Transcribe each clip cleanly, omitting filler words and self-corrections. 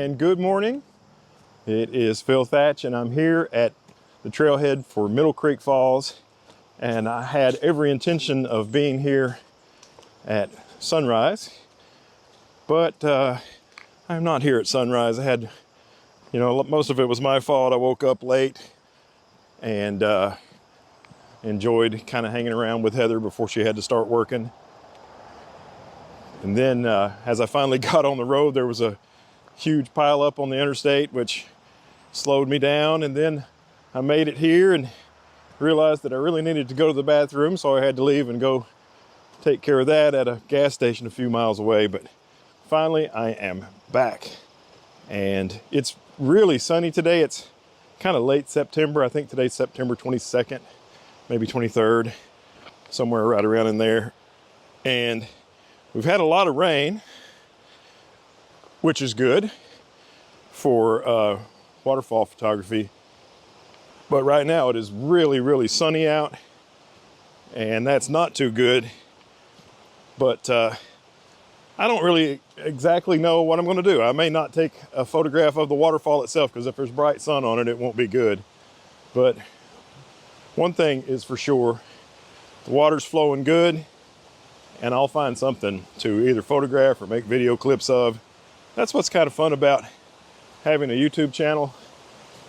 and good morning. It is Phil Thatch and I'm here at the trailhead for Middle Creek Falls, and I had every intention of being here at sunrise, but I'm not here at sunrise. I had, most of it was my fault. I woke up late and enjoyed kind of hanging around with Heather before she had to start working. And then as I finally got on the road, there was a huge pile up on the interstate, which slowed me down. And then I made it here and realized that I really needed to go to the bathroom, so I had to leave and go take care of that at a gas station a few miles away. But finally, I am back. And it's really sunny today. It's kind of late September. I think today's September 22nd, maybe 23rd, somewhere right around in there. And we've had a lot of rain, which is good for waterfall photography. But right now it is really, really sunny out, and that's not too good. But I don't really exactly know what I'm going to do. I may not take a photograph of the waterfall itself, because if there's bright sun on it, it won't be good. But one thing is for sure, the water's flowing good, and I'll find something to either photograph or make video clips of. That's what's kind of fun about having a YouTube channel.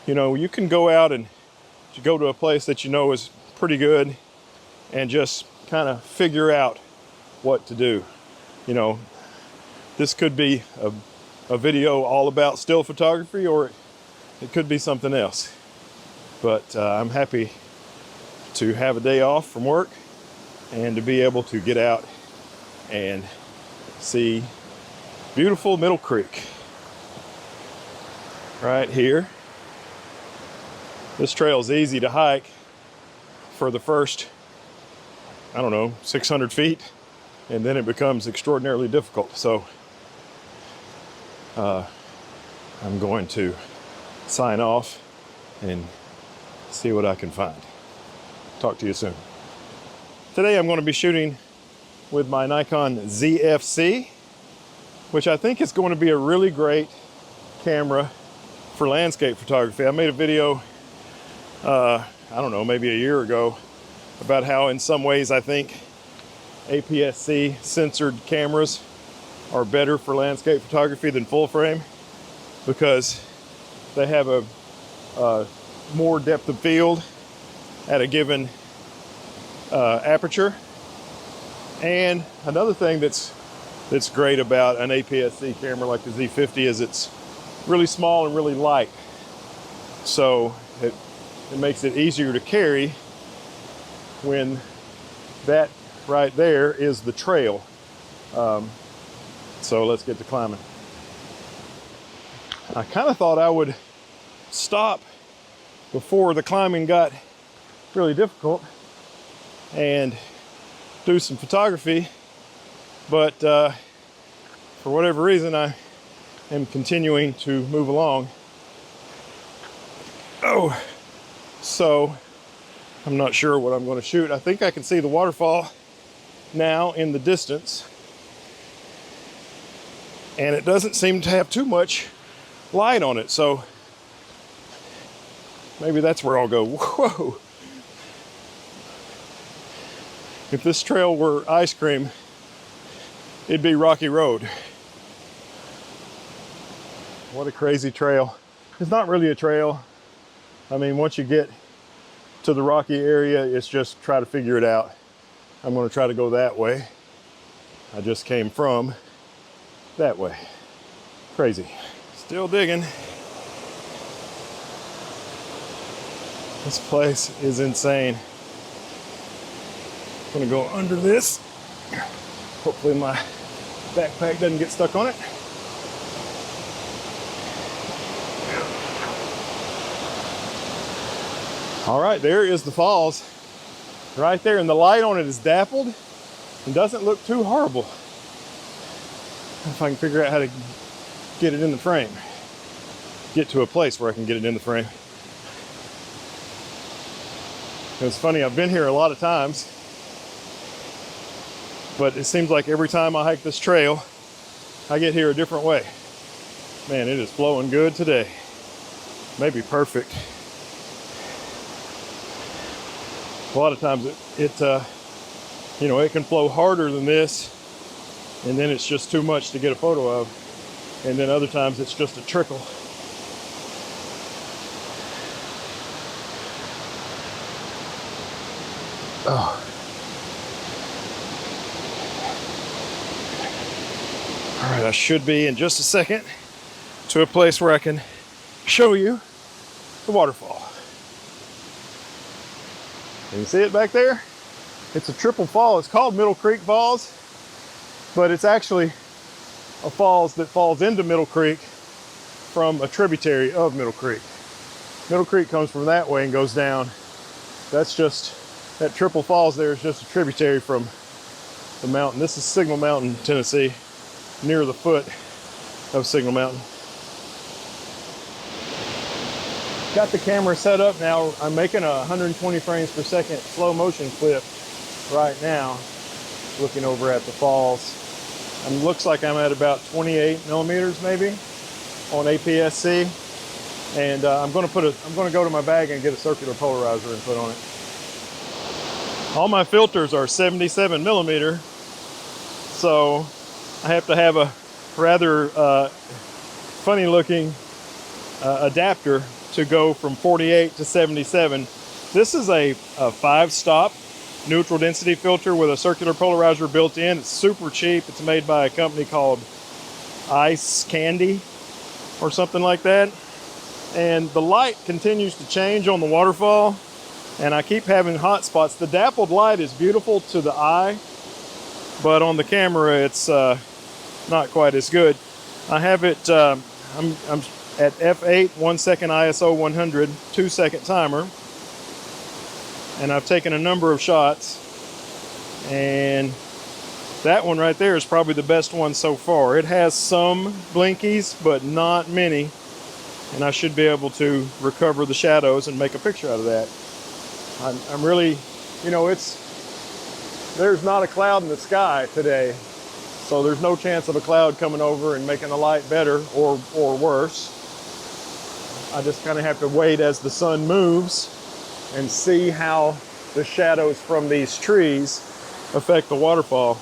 You can go out and you go to a place that you know is pretty good and just kind of figure out what to do. This could be a video all about still photography, or it could be something else. But I'm happy to have a day off from work and to be able to get out and see beautiful Middle Creek right here. This trail is easy to hike for the first, 600 feet, and then it becomes extraordinarily difficult. So I'm going to sign off and see what I can find. Talk to you soon. Today I'm going to be shooting with my Nikon ZFC, which I think is going to be a really great camera for landscape photography. I made a video, maybe a year ago, about how in some ways I think APS-C censored cameras are better for landscape photography than full frame, because they have a more depth of field at a given aperture. And another thing that's great about an APS-C camera like the Z50 is it's really small and really light. So it makes it easier to carry when that right there is the trail. So let's get to climbing. I kind of thought I would stop before the climbing got really difficult and do some photography, but for whatever reason I am continuing to move along. So I'm not sure what I'm going to shoot. I think I can see the waterfall now in the distance, and it doesn't seem to have too much light on it, so maybe that's where I'll go. Whoa! If this trail were ice cream, it'd be Rocky Road. What a crazy trail. It's not really a trail. Once you get to the rocky area, it's just try to figure it out. I'm going to try to go that way. I just came from that way. Crazy. Still digging. This place is insane. I'm gonna go under this. Hopefully my backpack doesn't get stuck on it. All right, there is the falls. Right there, and the light on it is dappled and doesn't look too horrible. If I can figure out how to get it in the frame. Get to a place where I can get it in the frame. It's funny, I've been here a lot of times, but it seems like every time I hike this trail, I get here a different way. Man, it is flowing good today. Maybe perfect. A lot of times you know, it can flow harder than this, and then it's just too much to get a photo of. And then other times it's just a trickle. Oh. All right, I should be in just a second to a place where I can show you the waterfall. Can you see it back there? It's a triple fall. It's called Middle Creek Falls, but it's actually a falls that falls into Middle Creek from a tributary of Middle Creek. Middle Creek comes from that way and goes down. That's just, that triple falls there is just a tributary from the mountain. This is Signal Mountain, Tennessee, near the foot of Signal Mountain. Got the camera set up now. I'm making a 120 frames per second slow motion clip right now, looking over at the falls. And looks like I'm at about 28 millimeters maybe on APS-C. And I'm going to go to my bag and get a circular polarizer and put on it. All my filters are 77 millimeter, so I have to have a rather funny looking adapter to go from 48 to 77. This is a 5-stop neutral density filter with a circular polarizer built in. It's super cheap. It's made by a company called Ice Candy or something like that. And the light continues to change on the waterfall, and I keep having hot spots. The dappled light is beautiful to the eye, but on the camera it's not quite as good. I have it, I'm at f8, 1 second ISO 100, 2-second timer, and I've taken a number of shots, and that one right there is probably the best one so far. It has some blinkies, but not many, and I should be able to recover the shadows and make a picture out of that. I'm really, you know, there's not a cloud in the sky today, so there's no chance of a cloud coming over and making the light better or worse. I just kind of have to wait as the sun moves and see how the shadows from these trees affect the waterfall.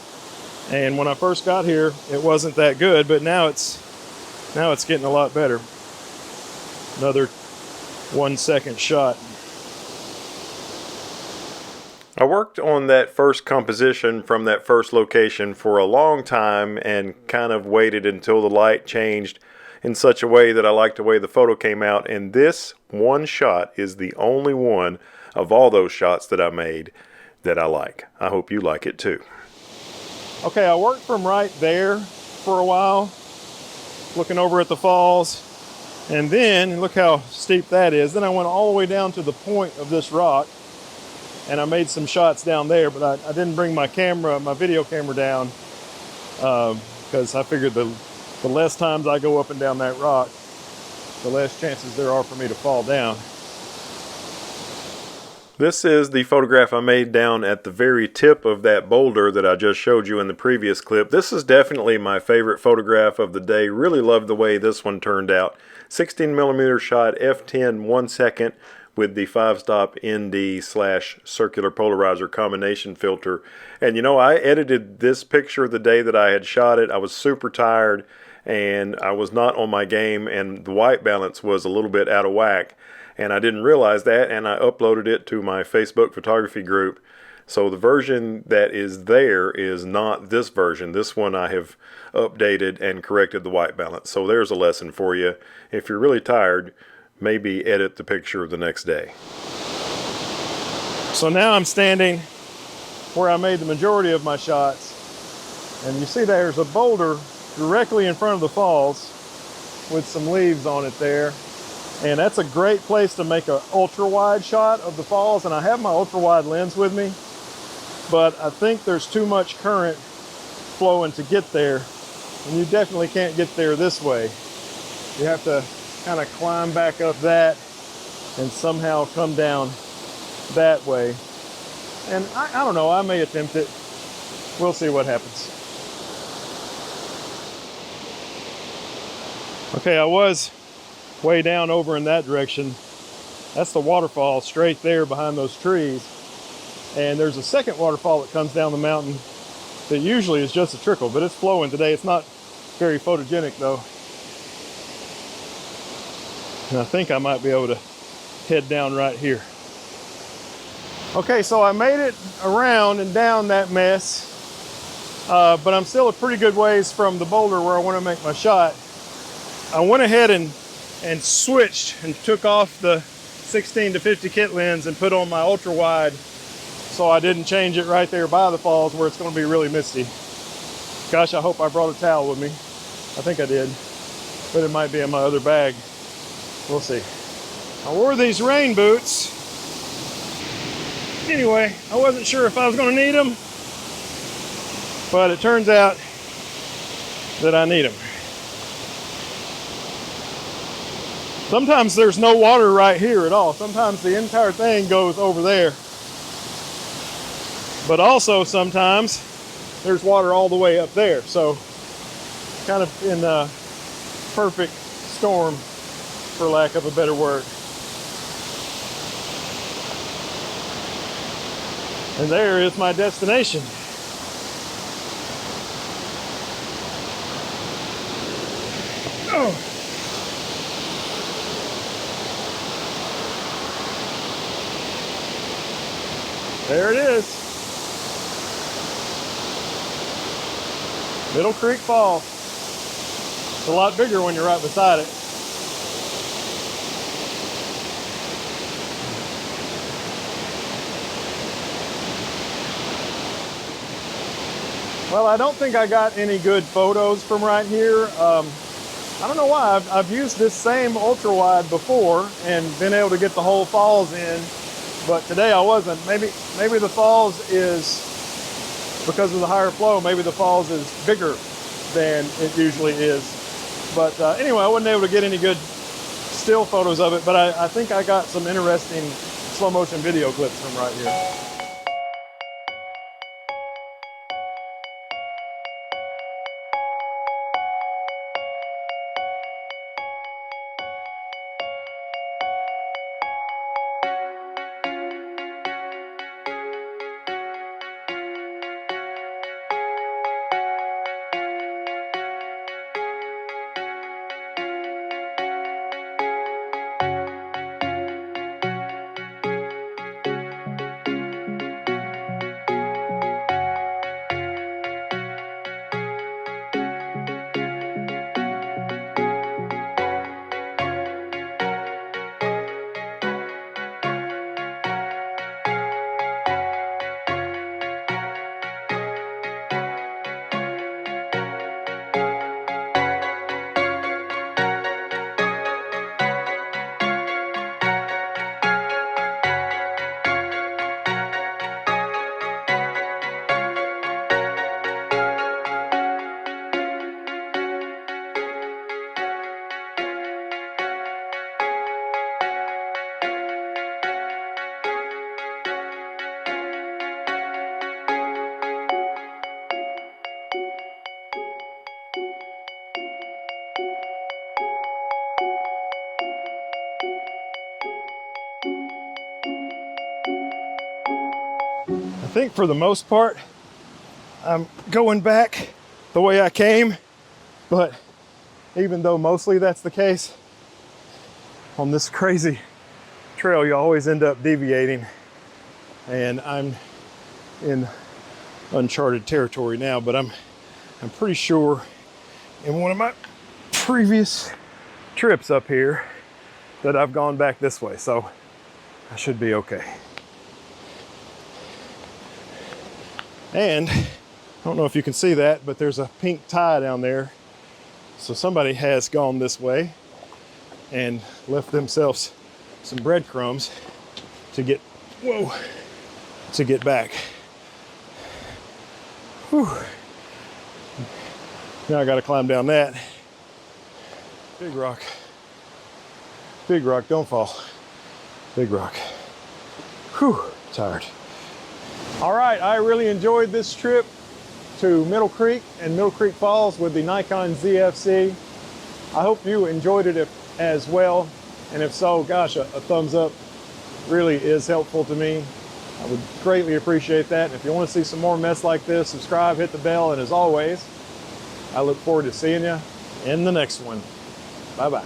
And when I first got here, it wasn't that good, but now it's getting a lot better. Another 1 second shot. I worked on that first composition from that first location for a long time and kind of waited until the light changed in such a way that I liked the way the photo came out, and this one shot is the only one of all those shots that I made that I like. I hope you like it too. Okay, I worked from right there for a while, looking over at the falls, and then look how steep that is. Then I went all the way down to the point of this rock, and I made some shots down there, but I didn't bring my video camera down, because I figured the less times I go up and down that rock, the less chances there are for me to fall down. This is the photograph I made down at the very tip of that boulder that I just showed you in the previous clip. This is definitely my favorite photograph of the day. Really love the way this one turned out. 16mm shot, f10, 1 second, with the 5-stop ND/circular polarizer combination filter. And you know, I edited this picture the day that I had shot it. I was super tired and I was not on my game, and the white balance was a little bit out of whack, and I didn't realize that, and I uploaded it to my Facebook photography group. So the version that is there is not this version. This one I have updated and corrected the white balance. So there's a lesson for you. If you're really tired, maybe edit the picture the next day. So now I'm standing where I made the majority of my shots, and you see there's a boulder directly in front of the falls with some leaves on it there, and that's a great place to make an ultra wide shot of the falls. And I have my ultra wide lens with me, but I think there's too much current flowing to get there, and you definitely can't get there this way. You have to kind of climb back up that and somehow come down that way. And I don't know, I may attempt it. We'll see what happens. Okay, I was way down over in that direction. That's the waterfall straight there behind those trees. And there's a second waterfall that comes down the mountain that usually is just a trickle, but it's flowing today. It's not very photogenic though. And I think I might be able to head down right here. Okay, so I made it around and down that mess, but I'm still a pretty good ways from the boulder where I want to make my shot. I went ahead and switched and took off the 16 to 50 kit lens and put on my ultra wide, so I didn't change it right there by the falls where it's going to be really misty. Gosh, I hope I brought a towel with me. I think I did, but it might be in my other bag. We'll see. I wore these rain boots. Anyway, I wasn't sure if I was going to need them, but it turns out that I need them. Sometimes there's no water right here at all. Sometimes the entire thing goes over there. But also sometimes there's water all the way up there. So kind of in a perfect storm, for lack of a better word. And there is my destination. Oh. There it is. Middle Creek Falls. It's a lot bigger when you're right beside it. Well, I don't think I got any good photos from right here. I don't know why. I've used this same ultra wide before and been able to get the whole falls in. But today I wasn't. Maybe the falls is, because of the higher flow, maybe the falls is bigger than it usually is. But anyway, I wasn't able to get any good still photos of it, but I think I got some interesting slow motion video clips from right here. I think for the most part, I'm going back the way I came, but even though mostly that's the case, on this crazy trail, you always end up deviating, and I'm in uncharted territory now, but I'm pretty sure in one of my previous trips up here that I've gone back this way, so I should be okay. And I don't know if you can see that, but there's a pink tie down there. So somebody has gone this way and left themselves some breadcrumbs to get, to get back. Whew. Now I gotta climb down that. Big rock. Big rock, don't fall. Big rock. Whew, tired. All right, I really enjoyed this trip to Middle Creek and Middle Creek Falls with the Nikon ZFC. I hope you enjoyed it as well. And if so, gosh, a thumbs up really is helpful to me. I would greatly appreciate that. And if you want to see some more mess like this, subscribe, hit the bell, and as always, I look forward to seeing you in the next one. Bye-bye.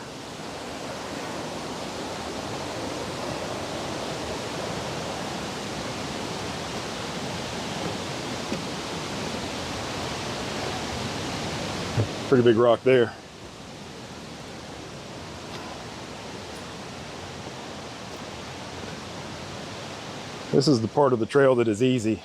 Pretty big rock there. This is the part of the trail that is easy.